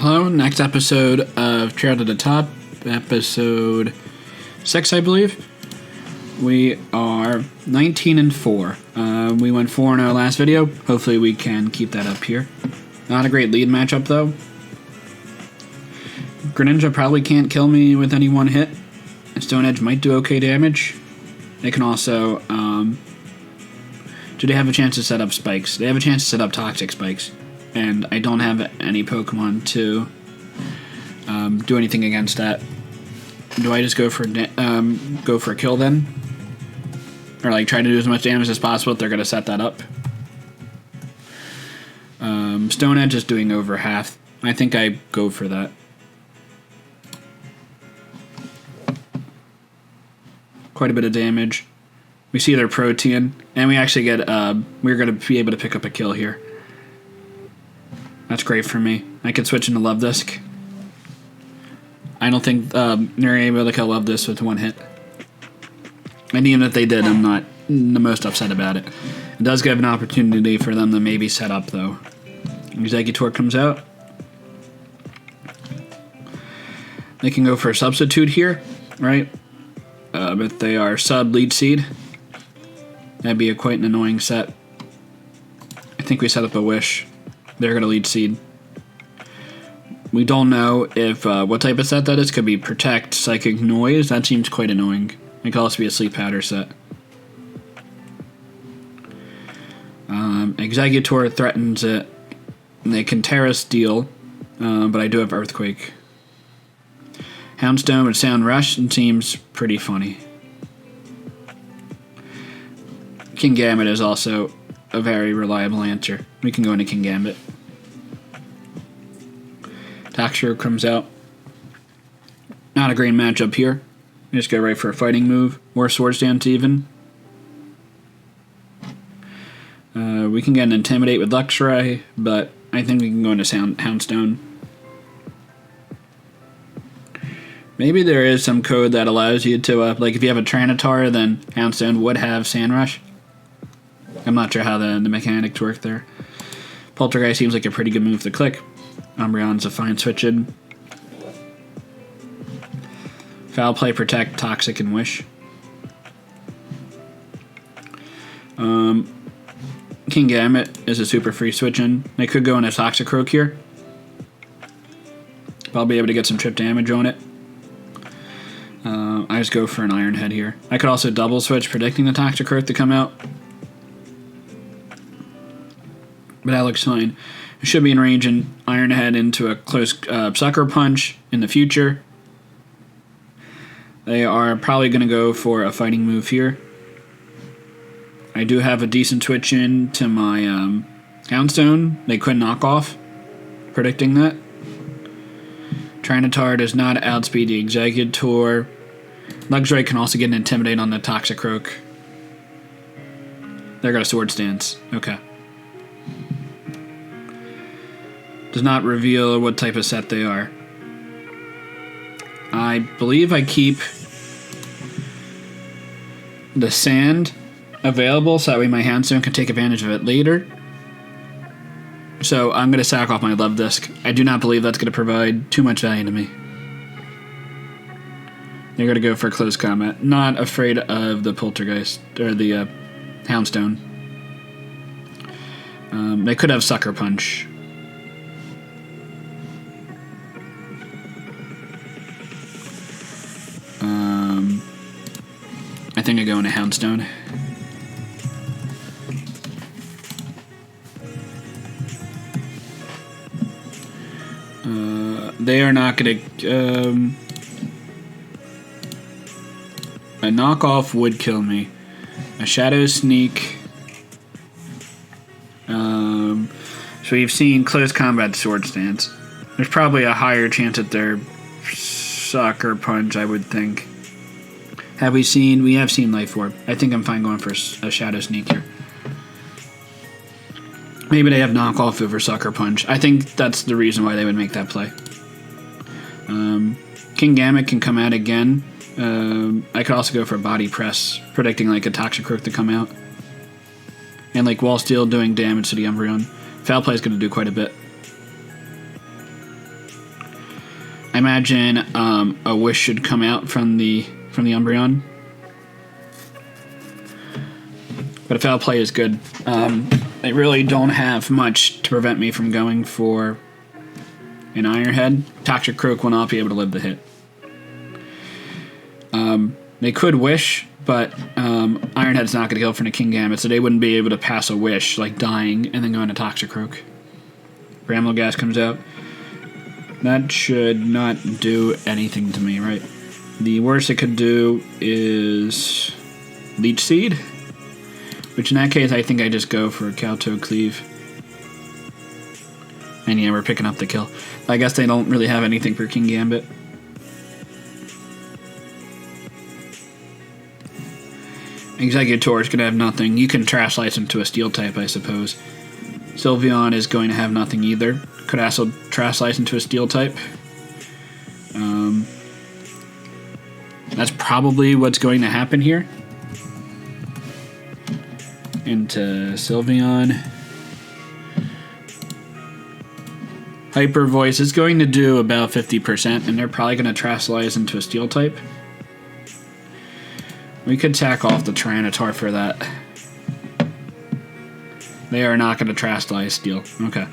Hello, next episode of Trail to the Top, episode 6, I believe. We are 19-4. We went 4 in our last video. Hopefully we can keep that up here. Not a great lead matchup, though. Greninja probably can't kill me with any one hit. Stone Edge might do okay damage. They can also, do they have a chance to set up spikes? They have a chance to set up toxic spikes. And I don't have any Pokemon to do anything against that. Do I just go for a kill then? Or like try to do as much damage as possible if they're going to set that up? Stone Edge is doing over half. I think I go for that. Quite a bit of damage. We see their Protean, and we actually get, we're going to be able to pick up a kill here. That's great for me. I could switch into Love Disc. I don't think they're able to kill Love Disc with one hit. And even if they did, I'm not the most upset about it. It does give an opportunity for them to maybe set up, though. Exeggutor comes out. They can go for a substitute here, right? If they are sub-lead seed, that'd be quite an annoying set. I think we set up a Wish. They're going to lead seed. We don't know if what type of set that is. Could be Protect, Psychic Noise. That seems quite annoying. It could also be a Sleep Powder set. Exeggutor threatens it. They can Terra Steel, but I do have Earthquake. Houndstone with Sound Rush seems pretty funny. Kingambit is also a very reliable answer. We can go into Kingambit. Toxicroak comes out. Not a great matchup here. Just go right for a fighting move. Or Swords Dance even. We can get an Intimidate with Luxray, but I think we can go into Houndstone. Maybe there is some code that allows you to, like if you have a Trinitar, then Houndstone would have Sand Rush. I'm not sure how the mechanics work there. Poltergeist seems like a pretty good move to click. Umbreon's a fine switch in. Foul Play, Protect, Toxic, and Wish. Kingambit is a super free switch in. They could go in a Toxicroak here. I'll be able to get some trip damage on it. I just go for an Iron Head here. I could also double switch, predicting the Toxicroak to come out. But that looks fine. It should be in range and Iron Head into a close Sucker Punch in the future. They are probably going to go for a fighting move here. I do have a decent switch in to my Houndstone. They could knock off, predicting that. Trinitar does not outspeed the Exeggutor. Luxray can also get an Intimidate on the Toxicroak. They're going to Swords Dance. Okay. Does not reveal what type of set they are. I believe I keep the Sand available so that way my Houndstone can take advantage of it later. So I'm going to sack off my Love Disc. I do not believe that's going to provide too much value to me. They're going to go for close combat. Not afraid of the Poltergeist, or the Houndstone. They could have Sucker Punch. I think I go into Houndstone. They are not going to... a knockoff would kill me. A Shadow Sneak. So we've seen close combat Swords Dance. There's probably a higher chance that they're Sucker Punch, I would think. Have we seen... We have seen Life Orb. I think I'm fine going for a Shadow Sneak here. Maybe they have knockoff over Sucker Punch. I think that's the reason why they would make that play. Kingambit can come out again. I could also go for a Body Press, predicting like a Toxicroak to come out. And like Wall Steel doing damage to the Umbreon. Foul Play is going to do quite a bit. imagine a Wish should come out from the Umbreon. But a foul play is good. They really don't have much to prevent me from going for an Iron Head. Toxic Croak will not be able to live the hit. They could Wish, but Iron Head's not going to kill for the King Gambit, so they wouldn't be able to pass a Wish, like dying, and then go into Toxic Croak. Bramble Gas comes out. That should not do anything to me, right? The worst it could do is Leech Seed, which in that case I think I just go for a Kowtow Cleave. And yeah, we're picking up the kill. I guess they don't really have anything for King Gambit. Executor is going to have nothing. You can Trash Slice into a Steel type, I suppose. Sylveon is going to have nothing either. Could also Trash Slice into a Steel type. That's probably what's going to happen here. Into Sylveon. Hyper Voice is going to do about 50%, and they're probably going to Trash Slice into a Steel type. We could tack off the Tyranitar for that. They are not going to Trash Slice Steel. Okay.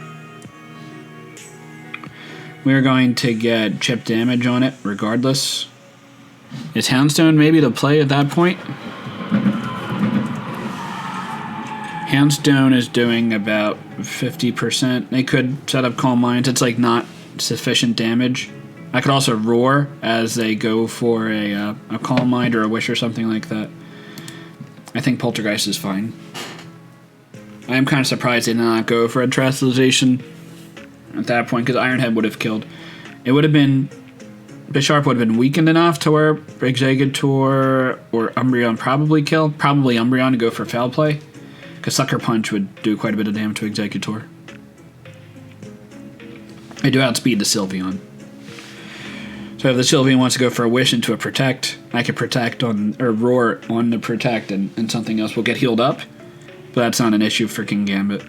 We're going to get chip damage on it regardless. Is Houndstone maybe the play at that point? Houndstone is doing about 50%. They could set up Calm Minds. It's like not sufficient damage. I could also Roar as they go for a Calm Mind or a Wish or something like that. I think Poltergeist is fine. I am kind of surprised they did not go for a Terastallization at that point, because Iron Head would have killed. It would have been... Bisharp would have been weakened enough to where Exeggutor or Umbreon probably kill. Probably Umbreon to go for Foul Play, because Sucker Punch would do quite a bit of damage to Exeggutor. I do outspeed the Sylveon. So if the Sylveon wants to go for a Wish into a Protect, I could Protect on, or Roar on the Protect, and something else will get healed up. But that's not an issue for King Gambit.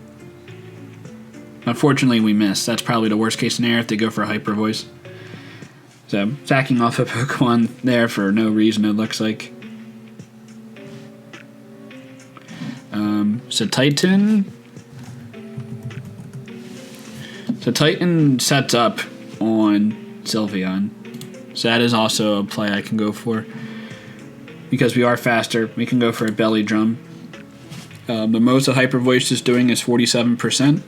Unfortunately, we miss. That's probably the worst case scenario if they go for a Hyper Voice. So, sacking off a Pokemon there for no reason, it looks like. So Titan sets up on Sylveon. So that is also a play I can go for. Because we are faster, we can go for a Belly Drum. The most that Hyper Voice is doing is 47%.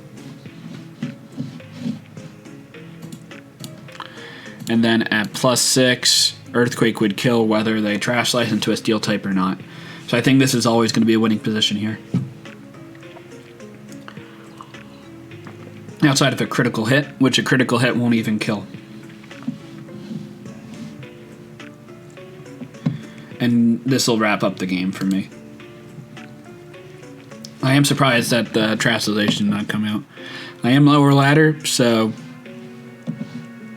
And then at +6, Earthquake would kill whether they Trash Slice into a Steel type or not. So I think this is always going to be a winning position here. Outside of a critical hit, which a critical hit won't even kill. And this will wrap up the game for me. I am surprised that the Terastallization did not come out. I am lower ladder, so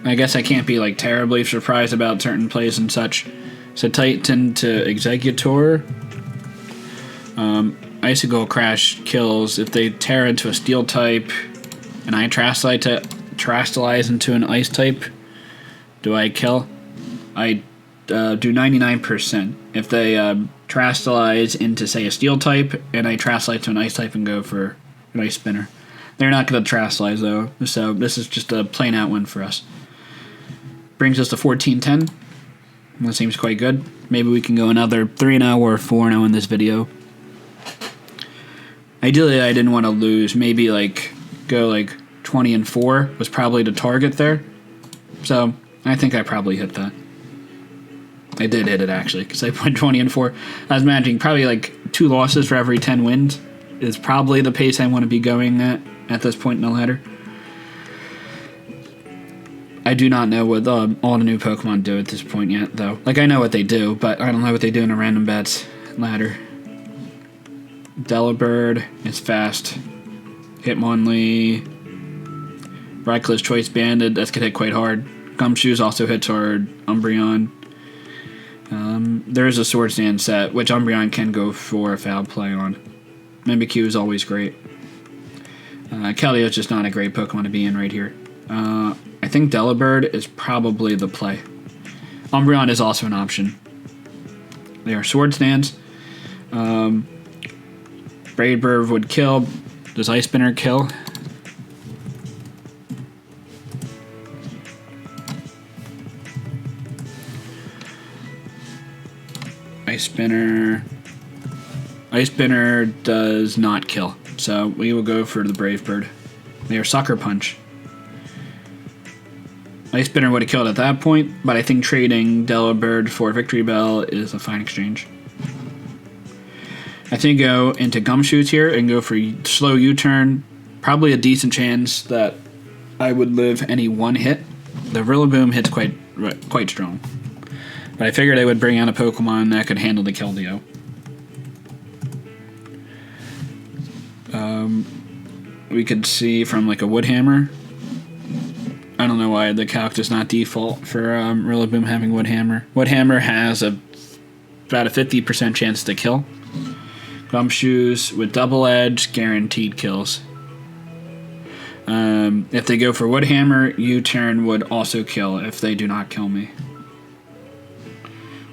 I guess I can't be like terribly surprised about certain plays and such. So Titan to Exeggutor. Icicle Crash kills if they tear into a Steel type, and I Terastallize into an Ice type. Do I kill? I do 99%. If they Terastallize into, say, a Steel type, and I Terastallize to an Ice type and go for an Ice Spinner. They're not going to Terastallize, though, so this is just a plain out win for us. Brings us to 14-10. That seems quite good. Maybe we can go another 3-0 or 4-0 in this video. Ideally, I didn't want to lose. Maybe go 20-4 was probably the target there. So I think I probably hit that. I did hit it, actually, because I went 20-4. I was imagining probably 2 losses for every 10 wins is probably the pace I want to be going at this point in the ladder. I do not know what all the new Pokemon do at this point yet, though. I know what they do, but I don't know what they do in a random bats ladder. Delibird is fast. Hitmonlee. Reckless Choice Banded, that's going to hit quite hard. Gumshoes also hits hard. Umbreon. There is a Swords Dance set, which Umbreon can go for a Foul Play on. Mimikyu is always great. Keldeo is just not a great Pokemon to be in right here. I think Delibird is probably the play. Umbreon is also an option. They are sword stands. Brave Bird would kill. Does Ice Spinner kill? Ice Spinner does not kill. So we will go for the Brave Bird. They are Sucker Punch. Ice Spinner would have killed at that point, but I think trading Delibird for Victory Bell is a fine exchange. I think go into Gumshoes here and go for slow U-turn. Probably a decent chance that I would live any one hit. The Rillaboom hits quite strong. But I figured I would bring out a Pokemon that could handle the Keldeo. We could see from like a Woodhammer. I don't know why the calc does not default for Rillaboom having Woodhammer. Woodhammer has about a 50% chance to kill. Gumshoes with Double Edge, guaranteed kills. If they go for Woodhammer, U-turn would also kill if they do not kill me.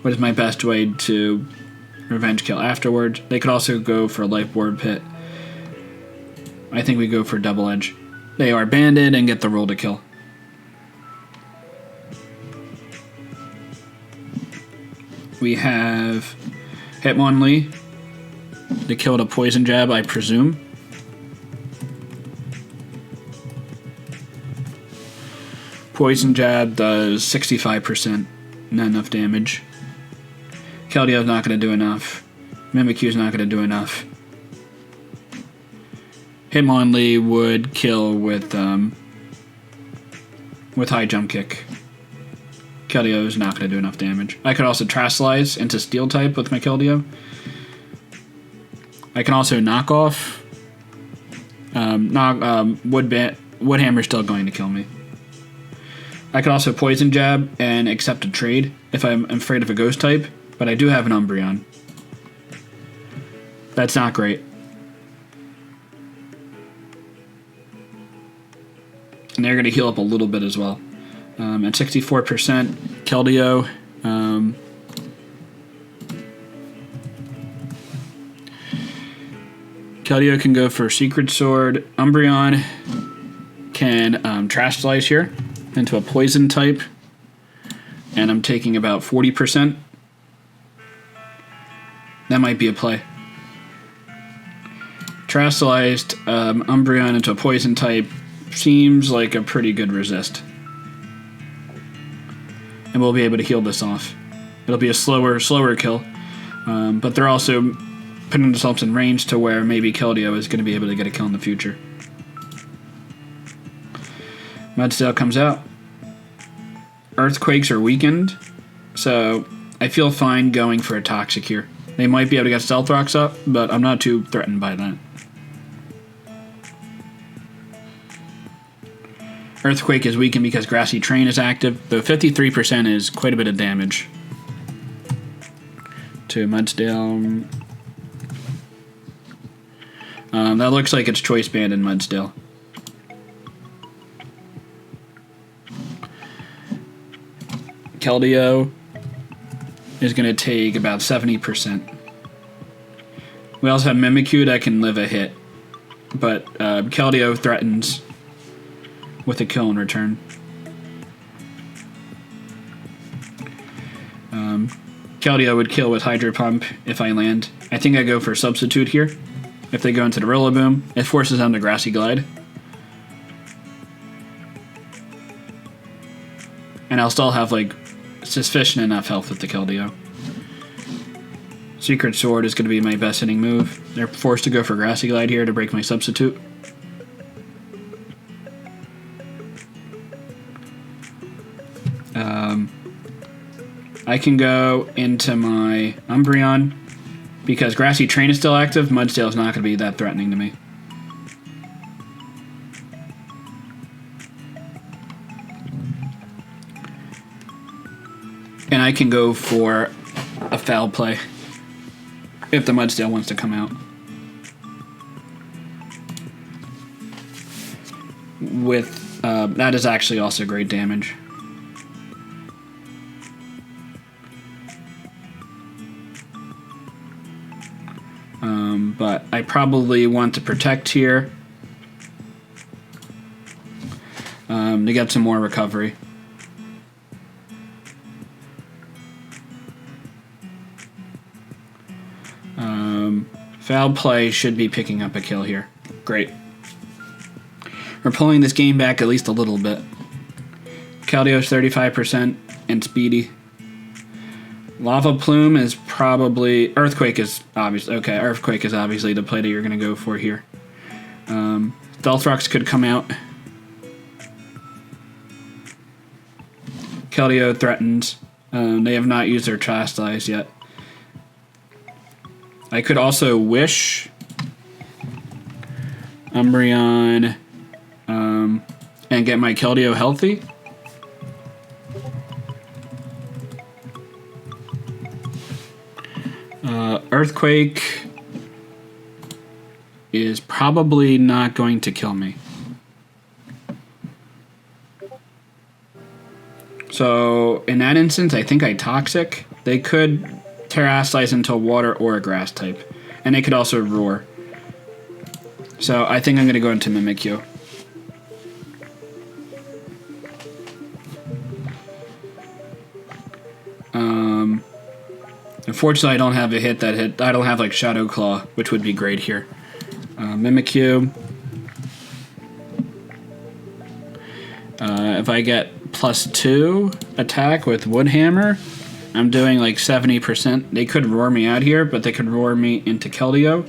What is my best way to revenge kill afterwards? They could also go for Life Board Pit. I think we go for Double Edge. They are banded and get the roll to kill. We have Hitmonlee. They killed a Poison Jab, I presume. Poison Jab does 65%, not enough damage. Keldeo's not going to do enough. Mimikyu's not going to do enough. Hitmonlee would kill with high jump kick. Keldeo is not going to do enough damage. I could also Terastallize into Steel type with my Keldeo. I can also knock off. Woodhammer's still going to kill me. I could also Poison Jab and accept a trade if I'm afraid of a Ghost type, but I do have an Umbreon. That's not great. And they're going to heal up a little bit as well. At 64%, Keldeo. Keldeo can go for Secret Sword. Umbreon can Terastallize here into a Poison type. And I'm taking about 40%. That might be a play. Terastallized Umbreon into a Poison type seems like a pretty good resist. And we'll be able to heal this off. It'll be a slower kill. But they're also putting themselves in range to where maybe Keldeo is going to be able to get a kill in the future. Mudsdale comes out. Earthquakes are weakened, so I feel fine going for a Toxic here. They might be able to get Stealth Rocks up, but I'm not too threatened by that. Earthquake is weakened because Grassy Terrain is active, though 53% is quite a bit of damage to Mudsdale. That looks like it's Choice Band in Mudsdale. Keldeo is going to take about 70%. We also have Mimikyu that can live a hit, but Keldeo threatens with a kill in return. Keldeo would kill with Hydro Pump if I land. I think I go for Substitute here. If they go into the Rillaboom, it forces them to Grassy Glide. And I'll still have like sufficient enough health with the Keldeo. Secret Sword is going to be my best hitting move. They're forced to go for Grassy Glide here to break my Substitute. I can go into my Umbreon. Because Grassy Terrain is still active, Mudsdale is not going to be that threatening to me. And I can go for a foul play if the Mudsdale wants to come out. With That is actually also great damage. But I probably want to protect here to get some more recovery. Foul play should be picking up a kill here. Great. We're pulling this game back at least a little bit. Keldio's 35% and speedy. Lava Plume is probably... Earthquake is obviously... Okay, Earthquake is obviously the play that you're going to go for here. Stealth Rocks could come out. Keldeo threatens. They have not used their Chastise yet. I could also Wish Umbreon and get my Keldeo healthy. Earthquake is probably not going to kill me. So in that instance, I think I Toxic. They could Terrasilize into a water or a grass type. And they could also Roar. So I think I'm going to go into Mimikyu. Unfortunately, I don't have a hit that hit. I don't have like Shadow Claw, which would be great here. Mimikyu. If I get +2 attack with Wood Hammer, I'm doing like 70%. They could Roar me out here, but they could Roar me into Keldeo.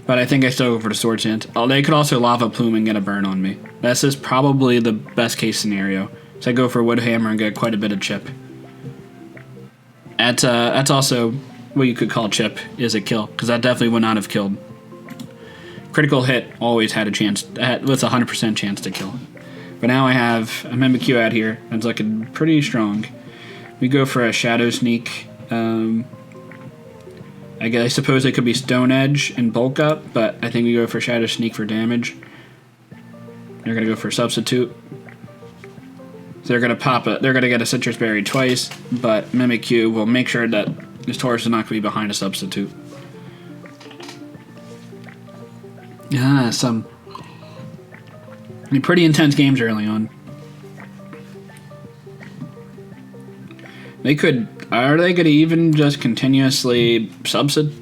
But I think I still go for the Sword Chance. Oh, they could also Lava Plume and get a burn on me. This is probably the best case scenario. So I go for Wood Hammer and get quite a bit of chip. That's also what you could call chip is a kill, because that definitely would not have killed. Critical hit always had a chance, with a 100% chance to kill. But now I have a Mimikyu out here that's looking pretty strong. We go for a Shadow Sneak. I suppose it could be Stone Edge and Bulk Up, but I think we go for Shadow Sneak for damage. They're gonna go for Substitute. So they're gonna they're gonna get a Citrus Berry twice, but Mimikyu will make sure that this Taurus is not gonna be behind a Substitute. Some pretty intense games early on. Are they gonna even just continuously substitute?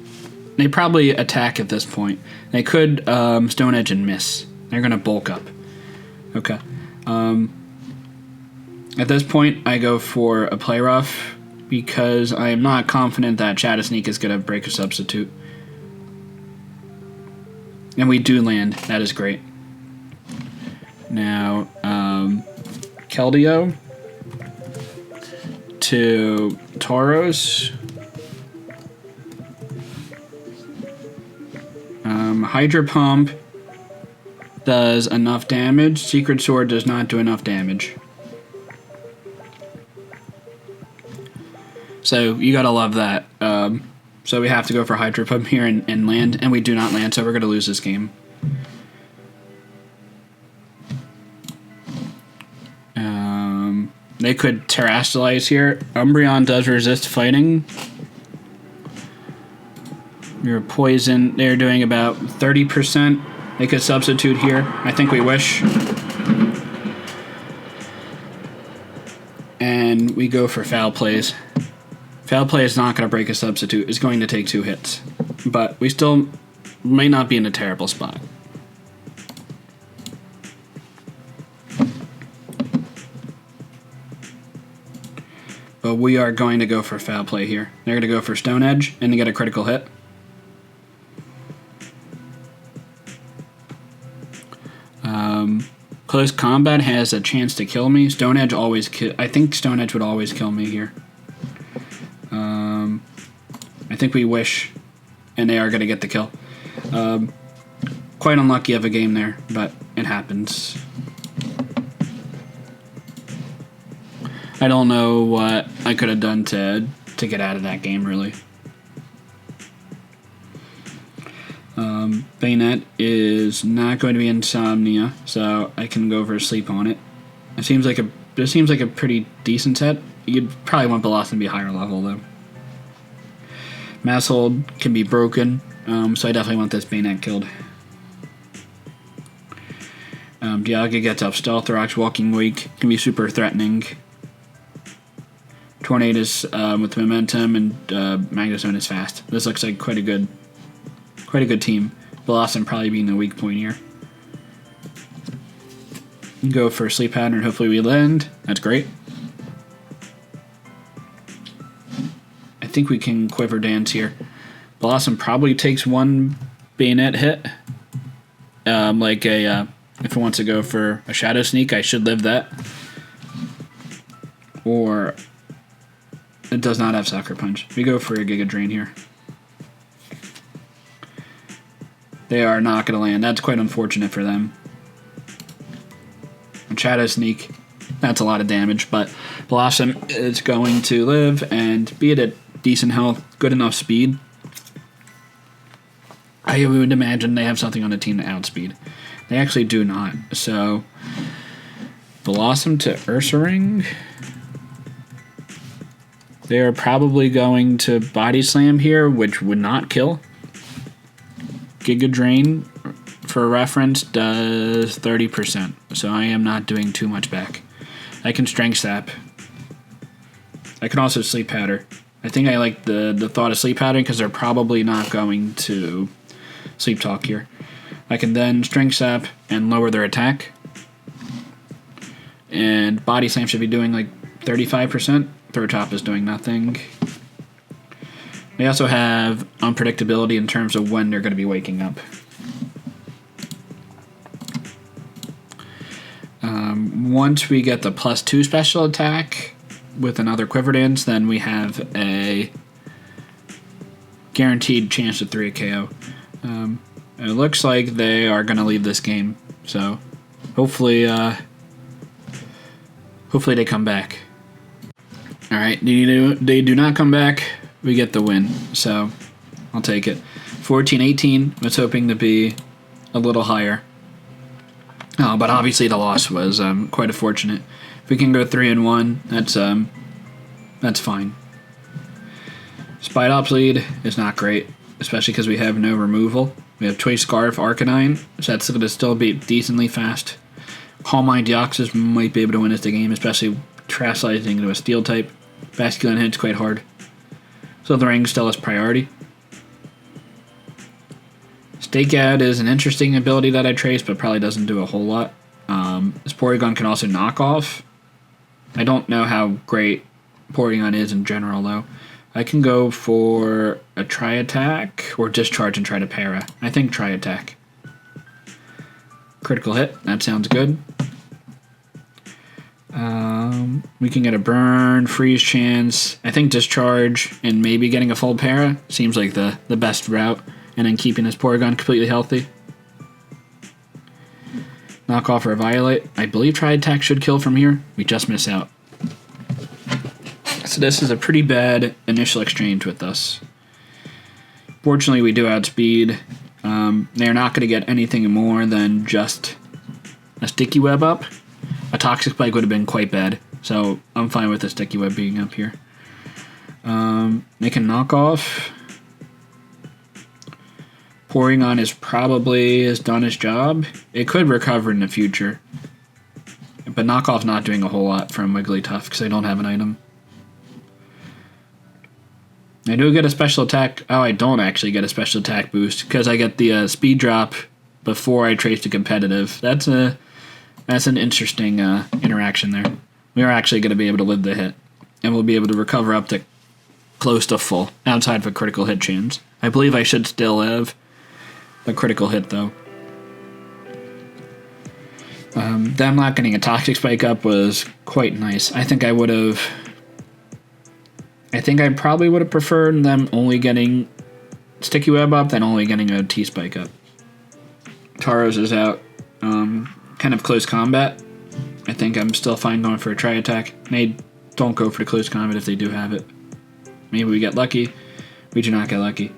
They probably attack at this point. They could Stone Edge and miss. They're gonna Bulk Up. Okay. At this point, I go for a Play Rough because I am not confident that Shadow Sneak is going to break a Substitute. And we do land. That is great. Now, Keldeo to Tauros. Hydro Pump does enough damage. Secret Sword does not do enough damage. So you gotta love that. So we have to go for Hydro Pump here and land, and we do not land, so we're gonna lose this game. They could Terrasilize here. Umbreon does resist fighting. You're poison. They're doing about 30%. They could Substitute here. I think we Wish. And we go for Foul Plays. Foul Play is not going to break a Substitute. It's going to take 2 hits. But we still may not be in a terrible spot. But we are going to go for Foul Play here. They're going to go for Stone Edge and to get a critical hit. Close Combat has a chance to kill me. Stone Edge always I think Stone Edge would always kill me here. I think we Wish, and they are going to get the kill. Quite unlucky of a game there, but it happens. I don't know what I could have done to get out of that game, really. Bayonet is not going to be Insomnia, so I can go for a sleep on it. This seems like a pretty decent set. You'd probably want Blossom to be higher level though. Masshold can be broken, so I definitely want this Bayonet killed. Dialga gets up Stealth Rocks, Walking Wake can be super threatening. Tornadus with momentum and Magnezone is fast. This looks like quite a good team. Blossom probably being the weak point here. Go for Sleep Pattern. Hopefully we land. That's great. I think we can Quiver Dance here. Blossom probably takes one Bayonet hit. If it wants to go for a Shadow Sneak, I should live that. Or it does not have Sucker Punch. We go for a Giga Drain here. They are not going to land. That's quite unfortunate for them. And Shadow Sneak, that's a lot of damage, but Blossom is going to live and be at decent health, good enough speed. I would imagine they have something on the team to outspeed. They actually do not. So, Blossom to Ursaring. They are probably going to Body Slam here, which would not kill. Giga Drain, for reference, does 30%, so I am not doing too much back. I can Strength Sap. I can also Sleep Powder. I think I like the thought of Sleep Powder because they're probably not going to Sleep Talk here. I can then Strength Sap and lower their attack. And Body Slam should be doing like 35%. Throw Top is doing nothing. They also have unpredictability in terms of when they're going to be waking up. Once we get the +2 special attack with another Quiver Dance, then we have a guaranteed chance of 3 KO. It looks like they are going to leave this game, so hopefully they come back. All right, they do not come back. We get the win, so I'll take it. 14-18, was hoping to be a little higher. But obviously the loss was quite unfortunate. If we can go 3-1, that's fine. Spite Ops lead is not great, especially because we have no removal. We have Toy Scarf, Arcanine, so that's going to still be decently fast. Calm Mind Deoxys might be able to win us the game, especially translating into a Steel type. Basculin hits quite hard. So the ring still has priority. Stakeout is an interesting ability that I trace, but probably doesn't do a whole lot. This Porygon can also knock off. I don't know how great Porygon is in general, though. I can go for a Tri-Attack or Discharge and try to para. I think Tri-Attack. Critical hit. That sounds good. We can get a Burn, Freeze chance. I think Discharge and maybe getting a full para seems like the best route. And then keeping this Porygon completely healthy. Knock off or Violate. I believe Tri-Attack should kill from here. We just miss out. So this is a pretty bad initial exchange with us. Fortunately, we do outspeed. They're not going to get anything more than just a Sticky Web up. A Toxic Spike would have been quite bad. So I'm fine with the Sticky Web being up here. They can knock off. Porygon is probably has done its job. It could recover in the future. But knockoff's not doing a whole lot from Wigglytuff because I don't have an item. I do get a special attack. Oh, I don't actually get a special attack boost because I get the speed drop before I trace to competitive. That's an interesting interaction there. We are actually going to be able to live the hit. And we'll be able to recover up to close to full outside of a critical hit chance. I believe I should still have a critical hit, though. Them not getting a Toxic Spike up was quite nice. I think I probably would have preferred them only getting Sticky Web up than only getting a T-Spike up. Tauros is out. Kind of close combat. I think I'm still fine going for a Tri-Attack. They don't go for the close combat if they do have it. Maybe we get lucky. We do not get lucky.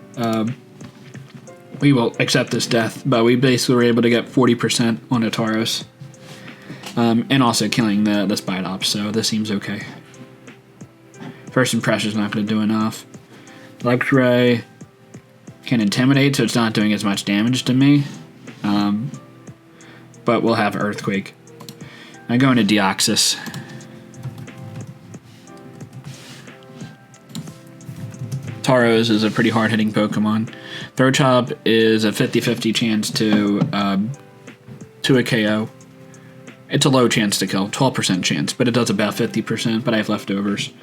We will accept this death, but we basically were able to get 40% on a Tauros. And also killing the Spidops, so this seems okay. First Impression is not going to do enough. Luxray can Intimidate, so it's not doing as much damage to me. But we'll have Earthquake. I go into Deoxys. Tauros is a pretty hard-hitting Pokemon. Throw Chop is a 50-50 chance to a KO. It's a low chance to kill, 12% chance, but it does about 50%, but I have leftovers.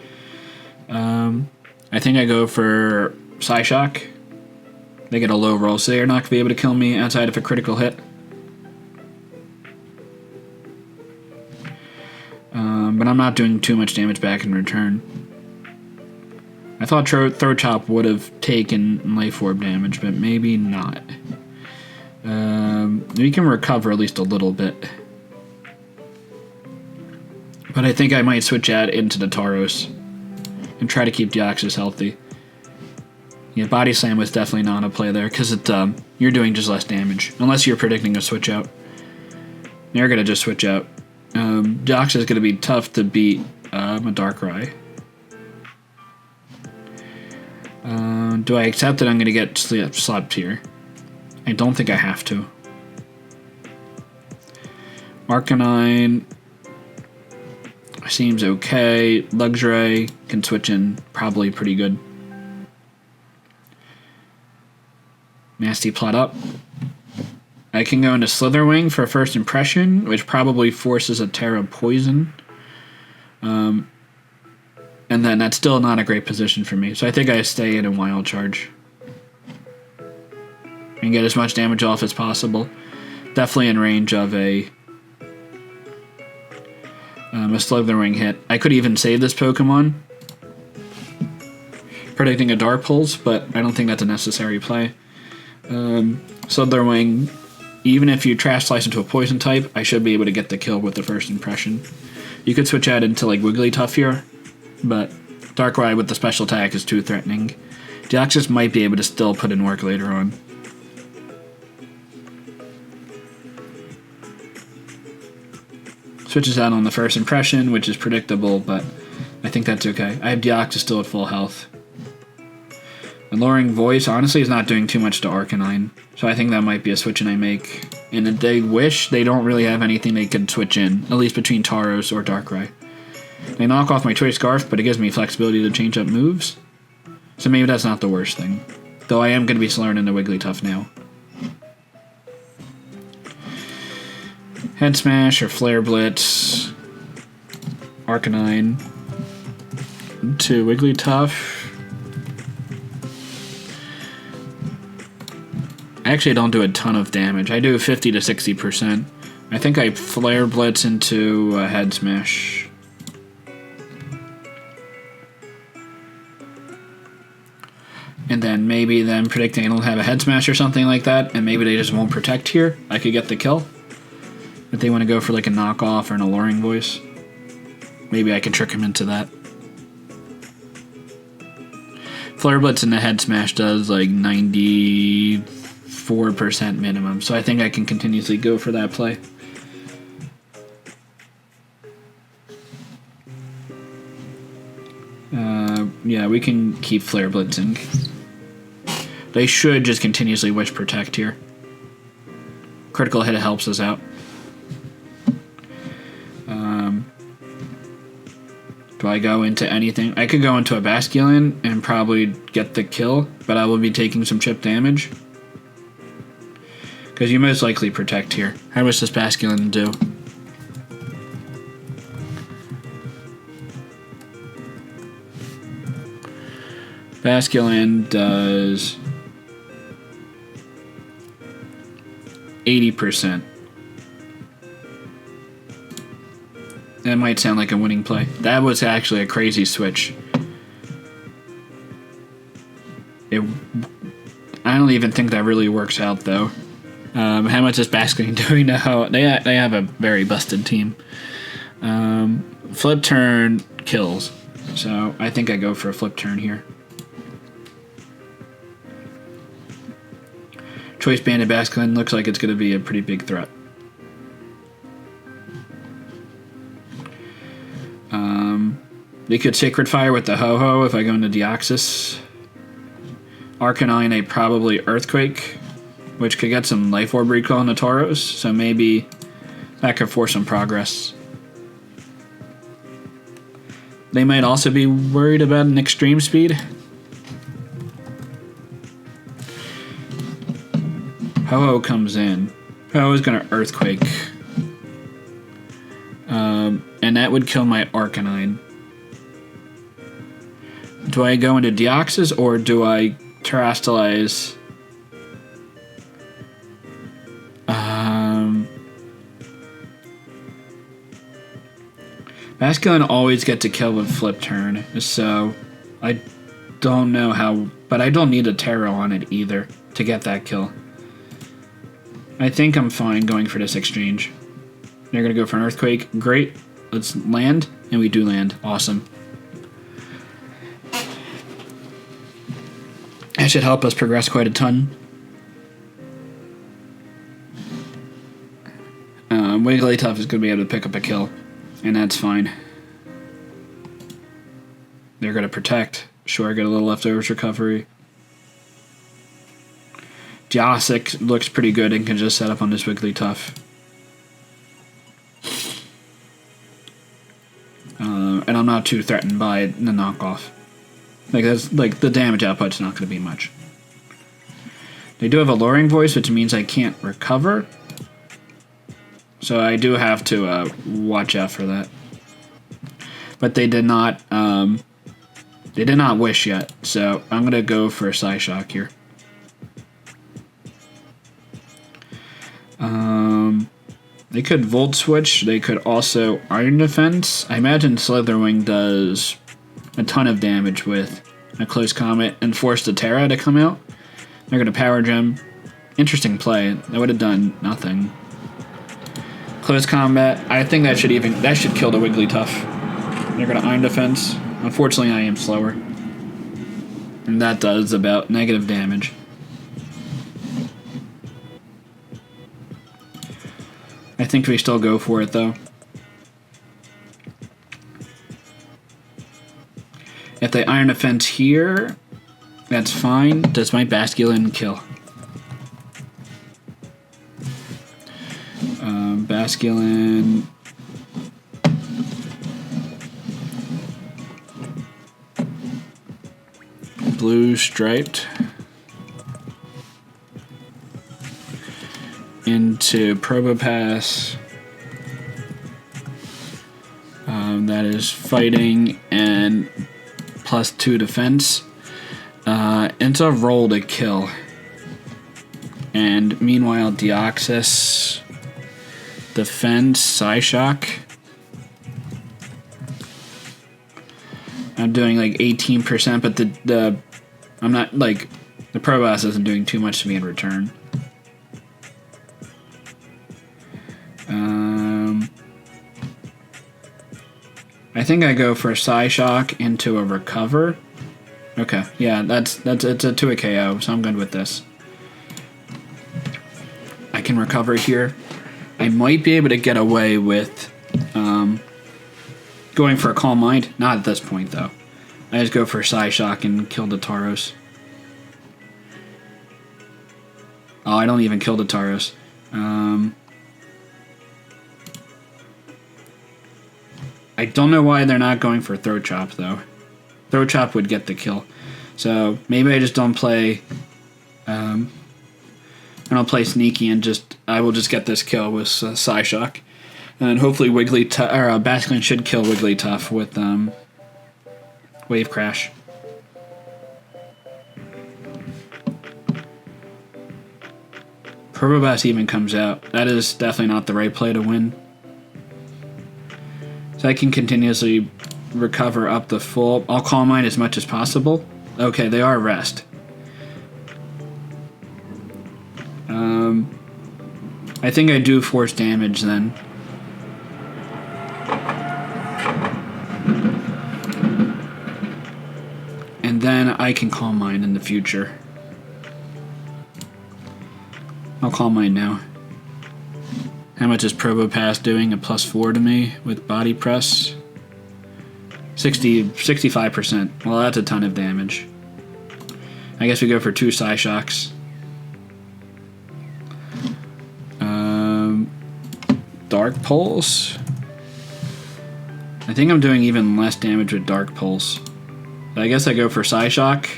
I think I go for Psyshock. They get a low roll, so they're not going to be able to kill me outside of a critical hit. But I'm not doing too much damage back in return. I thought Throw Chop would have taken Life Orb damage, but maybe not. We can recover at least a little bit. But I think I might switch out into the Tauros and try to keep Deoxys healthy. Yeah, Body Slam was definitely not a play there, because you're doing just less damage, unless you're predicting a switch out. You're going to just switch out. Deoxys is going to be tough to beat a Darkrai. Do I accept that I'm going to get slapped here? I don't think I have to. Arcanine seems okay. Luxray can switch in probably pretty good. Nasty Plot up. I can go into Slitherwing for First Impression, which probably forces a Terra Poison. And then that's still not a great position for me. So I think I stay in a Wild Charge. And get as much damage off as possible. Definitely in range of a Slitherwing hit. I could even save this Pokemon, predicting a Dark Pulse, but I don't think that's a necessary play. Slitherwing, even if you Trash Slice into a Poison type, I should be able to get the kill with the First Impression. You could switch out into like Wigglytuff here, but Darkrai with the special attack is too threatening. Deoxys might be able to still put in work later on. Switches out on the First Impression, which is predictable, but I think that's okay. I have Deoxys still at full health. Alluring Voice, honestly, is not doing too much to Arcanine, so I think that might be a switch in I make. And if they wish, they don't really have anything they could switch in, at least between Tauros or Darkrai. They knock off my Choice Scarf, but it gives me flexibility to change up moves, so maybe that's not the worst thing. Though I am going to be slurring into Wigglytuff now. Head Smash or Flare Blitz. Arcanine to Wigglytuff. I actually don't do a ton of damage. I do 50 to 60%. I think I Flare Blitz into Head Smash. And then maybe them predicting it'll have a Head Smash or something like that, and maybe they just won't protect here. I could get the kill. If they want to go for like a knockoff or an Alluring Voice, maybe I can trick him into that. Flare Blitz and the Head Smash does like 94% minimum, so I think I can continuously go for that play. Yeah, we can keep Flare Blitzing. They should just continuously Wish Protect here. Critical hit helps us out. Do I go into anything? I could go into a Basculin and probably get the kill, but I will be taking some chip damage. Because you most likely protect here. How much does Basculin do? Basculin does 80%. That might sound like a winning play. That was actually a crazy switch. I don't even think that really works out, though. How much is Basculin doing now? They have a very busted team. Flip turn kills. So I think I go for a flip turn here. Choice Banded Basculin looks like it's going to be a pretty big threat. They could Sacred Fire with the Ho-Ho if I go into Deoxys. Arcanine, a probably Earthquake, which could get some Life Orb recall on the Tauros, so maybe that could force some progress. They might also be worried about an Extreme Speed. Ho-Oh comes in. Ho-Oh is going to Earthquake. And that would kill my Arcanine. Do I go into Deoxys or do I Terrastallize? Basculin always gets a kill with Flip Turn, so I don't know how, but I don't need a Terra on it either to get that kill. I think I'm fine going for this exchange. They're going to go for an Earthquake. Great. Let's land, and we do land. Awesome. That should help us progress quite a ton. Wigglytuff is going to be able to pick up a kill, and that's fine. They're going to protect. Sure, get a little leftovers recovery. Josic looks pretty good and can just set up on this Wigglytuff. And I'm not too threatened by the knockoff. Like the damage output's not going to be much. They do have a Luring Voice, which means I can't recover. So I do have to watch out for that. But they did not. They did not wish yet, so I'm going to go for a Psyshock here. They could Volt Switch. They could also Iron Defense. I imagine Slitherwing does a ton of damage with a Close Combat and force the Terra to come out. They're going to Power Gem. Interesting play. That would have done nothing. Close Combat. I think that should kill the Wigglytuff. They're going to Iron Defense. Unfortunately, I am slower. And that does about negative damage. I think we still go for it, though. If they Iron Defense here, that's fine. Does my Basculin kill? Basculin... Blue Striped. Into Probopass. That is fighting and +2 defense. Into Roll to kill. And meanwhile, Deoxys. Defense, Psyshock. I'm doing like 18%, but the I'm not like the Probopass isn't doing too much to me in return. I think I go for a Psyshock into a Recover. Okay, yeah, it's to a KO, so I'm good with this. I can recover here. I might be able to get away with going for a Calm Mind. Not at this point, though. I just go for a Psyshock and kill the Tauros. Oh, I don't even kill the Tauros. I don't know why they're not going for Throat Chop, though. Throat Chop would get the kill. So maybe I just don't play... I don't play sneaky and I will just get this kill with Psyshock. And then hopefully Basculin should kill Wigglytuff with Wave Crash. Probopass even comes out. That is definitely not the right play to win. So I can continuously recover up the full. I'll Calm Mind as much as possible. Okay, they are Rest. I think I do force damage then. And then I can Calm Mind in the future. Calm Mind now. How much is Probopass doing? A +4 to me with body press. 65%. Well, that's a ton of damage. I guess we go for 2 Psyshocks. Dark Pulse. I think I'm doing even less damage with Dark Pulse. I guess I go for Psyshock.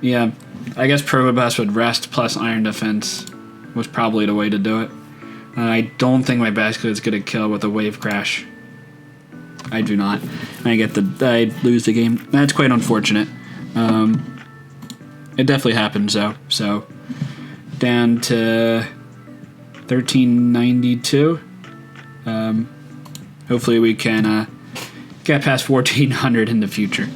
Yeah, I guess Probopass would rest plus Iron Defense was probably the way to do it. I don't think my Basculete's gonna kill with a Wave Crash. I do not. I lose the game. That's quite unfortunate. It definitely happens though. So down to 1392. Hopefully we can get past 1400 in the future.